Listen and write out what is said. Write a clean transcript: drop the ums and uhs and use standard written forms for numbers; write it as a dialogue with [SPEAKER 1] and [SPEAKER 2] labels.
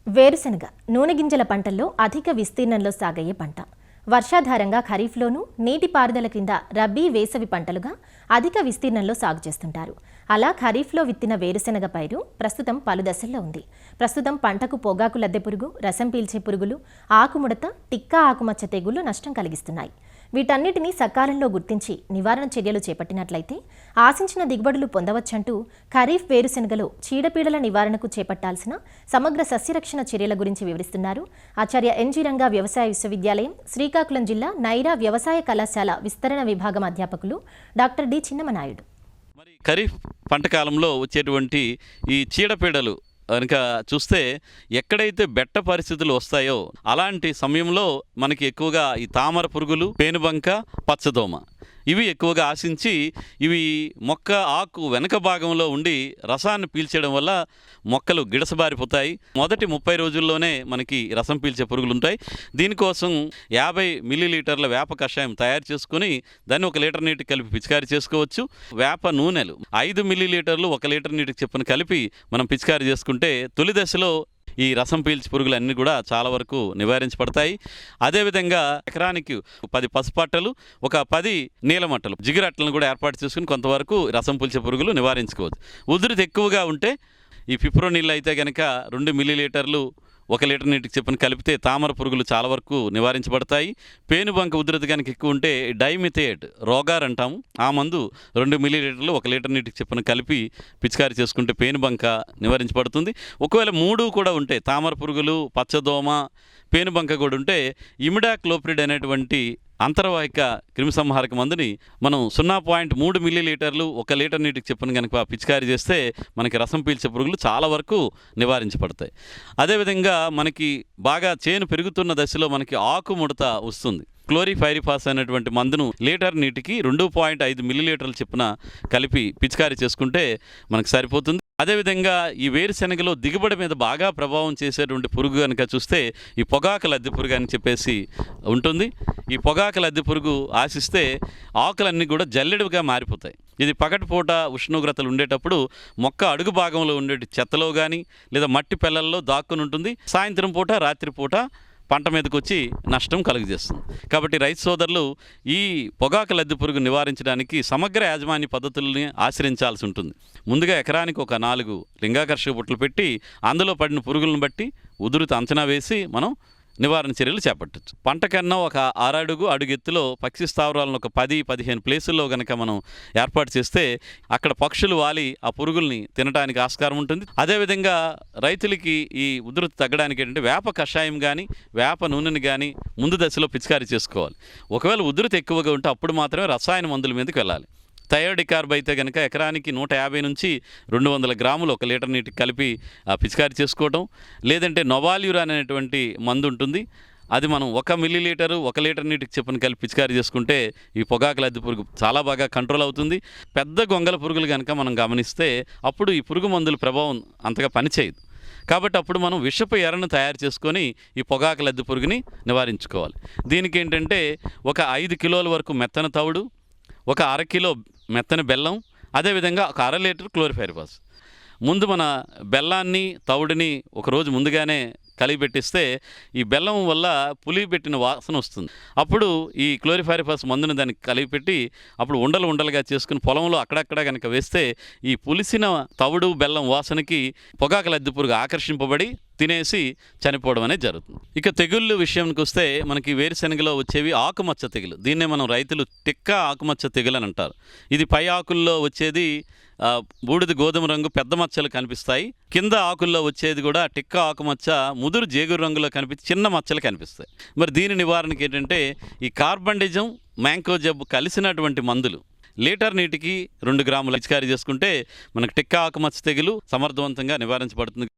[SPEAKER 1] వేరుశనగ నూనె గింజల పంటల్లో అధిక విస్తీర్ణంలో సాగయ్యే పంట. వర్షాధారంగా ఖరీఫ్లోనూ నీటిపారుదల కింద రబీ వేసవి పంటలుగా అధిక విస్తీర్ణంలో సాగు చేస్తుంటారు. అలా ఖరీఫ్లో విత్తిన వేరుశనగ పైరు ప్రస్తుతం పలు దశల్లో ఉంది. ప్రస్తుతం పంటకు పొగాకు లద్దె పురుగు, రసం పీల్చే పురుగులు, ఆకుముడత, టిక్కా ఆకుమచ్చ తెగుళ్లు నష్టం కలిగిస్తున్నాయి. వీటన్నిటినీ సకాలంలో గుర్తించి నివారణ చర్యలు చేపట్టినట్లయితే ఆశించిన దిగుబడులు పొందవచ్చంటూ ఖరీఫ్ వేరుశనగలో చీడపీడల నివారణకు చేపట్టాల్సిన సమగ్ర సస్యరక్షణ చర్యల గురించి వివరిస్తున్నారు ఆచార్య ఎన్జీ రంగా వ్యవసాయ విశ్వవిద్యాలయం, శ్రీకాకుళం జిల్లా నైరా వ్యవసాయ కళాశాల విస్తరణ విభాగం అధ్యాపకులు డాక్టర్ డి చిన్నమనాయుడు.
[SPEAKER 2] ఖరీఫ్ పంట కాలంలో వచ్చేటువంటి ఈ చీడపీడలు కనుక చూస్తే ఎక్కడైతే బెట్ట పరిస్థితులు వస్తాయో అలాంటి సమయంలో మనకి ఎక్కువగా ఈ తామర పురుగులు, పేనుబంక, పచ్చదోమ ఇవి ఎక్కువగా ఆశించి ఇవి మొక్క ఆకు వెనక భాగంలో ఉండి రసాన్ని పీల్చేయడం వల్ల మొక్కలు గిడసబారిపోతాయి. మొదటి 30 రోజుల్లోనే మనకి రసం పీల్చే పురుగులు ఉంటాయి. దీనికోసం 50 మిల్లీలీటర్ల వేప కషాయం తయారు చేసుకుని దాన్ని 1 లీటర్ నీటికి కలిపి పిచికారీ చేసుకోవచ్చు. వేప నూనెలు 5 మిల్లీలీటర్లు 1 లీటర్ నీటికి చొప్పున కలిపి మనం పిచికారీ చేసుకుంటే తొలి దశలో ఈ రసం పీల్చి పురుగులు అన్నీ కూడా చాలా వరకు నివారించబడతాయి. అదేవిధంగా ఎకరానికి 10 పసుపట్టలు, ఒక 10 నీలమట్టలు, జిగురట్టలను కూడా ఏర్పాటు చేసుకుని కొంతవరకు రసం పీల్చే పురుగులు నివారించుకోవచ్చు. ఉధృతి ఎక్కువగా ఉంటే ఈ ఫిప్రోనిల్ అయితే కనుక 2 మిల్లీలీటర్లు 1 లీటర్ నీటికి చొప్పున కలిపితే తామర పురుగులు చాలా వరకు నివారించబడతాయి. పేనుబంక ఉధృతి కనుక ఎక్కువ ఉంటే డైమిథేట్ రోగార్ అంటాము, ఆ మందు 2 మిల్లీలీటర్లు 1 లీటర్ నీటికి చొప్పున కలిపి పిచికారీ చేసుకుంటే పేనుబంక నివారించబడుతుంది. ఒకవేళ 3 కూడా ఉంటే తామర పురుగులు, పచ్చదోమ, పేనుబంక కూడా ఉంటే ఇమిడాక్లోప్రిడ్ అనేటువంటి అంతర్వాహిక క్రిమిసంహారక మందుని మనం 0.3 మిల్లీలీటర్లు 1 లీటర్ నీటికి చొప్పున కనుక పిచికారీ చేస్తే మనకి రసం పీల్చే పురుగులు చాలా వరకు నివారించబడతాయి. అదేవిధంగా మనకి బాగా చేను పెరుగుతున్న దశలో మనకి ఆకుముడత వస్తుంది. క్లోరిఫైరిఫాస్ అనేటువంటి మందును లీటర్ నీటికి 2.5 మిల్లీలీటర్ల చొప్పున కలిపి పిచికారీ చేసుకుంటే మనకు సరిపోతుంది. అదేవిధంగా ఈ వేరుశనగలో దిగుబడి మీద బాగా ప్రభావం చేసేటువంటి పురుగు కనుక చూస్తే ఈ పొగాకు లద్దె పురుగు అని చెప్పేసి ఉంటుంది. ఈ పొగాకు లద్దె పురుగు ఆశిస్తే ఆకులన్నీ కూడా జల్లెడుగా మారిపోతాయి. ఇది పగటిపూట ఉష్ణోగ్రతలు ఉండేటప్పుడు మొక్క అడుగు భాగంలో ఉండే చెత్తలో కానీ లేదా మట్టి పెళ్ళల్లో దాక్కుని ఉంటుంది. సాయంత్రం పూట, రాత్రిపూట పంట మీదకి వచ్చి నష్టం కలుగజేస్తుంది. కాబట్టి రైతు సోదరులు ఈ పొగాకు లద్దె పురుగు నివారించడానికి సమగ్ర యాజమాన్య పద్ధతుల్ని ఆచరించాల్సి ఉంటుంది. ముందుగా ఎకరానికి ఒక 4 లింగాకర్షక బుట్టలు పెట్టి అందులో పడిన పురుగులను బట్టి ఉధృతి అంచనా వేసి మనం నివారణ చర్యలు చేపట్టచ్చు. పంట కన్నా ఒక 6 అడుగు ఎత్తులో పక్షి స్థావరాలను ఒక 10-15 ప్లేసుల్లో కనుక మనం ఏర్పాటు చేస్తే అక్కడ పక్షులు వాలి ఆ పురుగుల్ని తినడానికి ఆస్కారం ఉంటుంది. అదేవిధంగా రైతులకి ఈ ఉధృతి తగ్గడానికి ఏంటంటే వేప కషాయం కానీ వేప నూనెని కానీ ముందు దశలో పిచికారీ చేసుకోవాలి. ఒకవేళ ఉధృతి ఎక్కువగా ఉంటే అప్పుడు మాత్రమే రసాయన మందుల మీదకి వెళ్ళాలి. థయోడికార్బ్ అయితే కనుక ఎకరానికి 150 నుంచి 200 గ్రాములు 1 లీటర్ నీటికి కలిపి పిచికారీ చేసుకోవడం. లేదంటే నొవాల్యూర్ అనేటువంటి మందు ఉంటుంది, అది మనం 1 మిల్లీలీటరు 1 లీటర్ నీటికి చొప్పున కలిపి పిచికారీ చేసుకుంటే ఈ పొగాకు లద్దె పురుగు చాలా బాగా కంట్రోల్ అవుతుంది. పెద్ద గొంగల పురుగులు కనుక మనం గమనిస్తే అప్పుడు ఈ పురుగు మందుల ప్రభావం అంతగా పనిచేయదు. కాబట్టి అప్పుడు మనం విషపు ఎరను తయారు చేసుకొని ఈ పొగాకు లద్దె పురుగుని నివారించుకోవాలి. దీనికి ఏంటంటే ఒక 5 కిలోల వరకు మెత్తన తవుడు, ఒక 1/2 కిలో మెత్తని బెల్లం, అదేవిధంగా ఒక 1/2 లీటర్ క్లోరిఫైరిఫాస్. ముందు మన బెల్లాన్ని తవుడిని ఒక రోజు ముందుగానే కలిపి పెట్టిస్తే ఈ బెల్లం వల్ల పులి పెట్టిన వాసన వస్తుంది. అప్పుడు ఈ క్లోరిఫైరిఫాస్ మందుని దానికి కలిపి పెట్టి అప్పుడు ఉండలుగా చేసుకుని పొలంలో అక్కడక్కడ కనుక వేస్తే ఈ పులిసిన తవుడు బెల్లం వాసనకి పొగాకు లద్దె పురుగు ఆకర్షింపబడి తినేసి చనిపోవడం అనేది జరుగుతుంది. ఇక తెగుళ్ళు విషయానికి వస్తే మనకి వేరుశనగలో వచ్చేవి ఆకుమచ్చ తెగులు. దీన్నే మనం రైతులు టిక్కా ఆకుమచ్చ తెగులు అని అంటారు. ఇది పై ఆకుల్లో వచ్చేది బూడిద గోధుమ రంగు పెద్ద మచ్చలు కనిపిస్తాయి. కింద ఆకుల్లో వచ్చేది కూడా టిక్కా ఆకుమచ్చ ముదురు జేగురు రంగులో కనిపించి చిన్న మచ్చలు కనిపిస్తాయి. మరి దీని నివారణకి ఏంటంటే ఈ కార్బండిజం, మ్యాంకోజెబ్ కలిసినటువంటి మందులు లీటర్ నీటికి 2 గ్రాములు పిచికారీ చేసుకుంటే మనకు టిక్కా ఆకుమచ్చ తెగులు సమర్థవంతంగా నివారించబడుతుంది.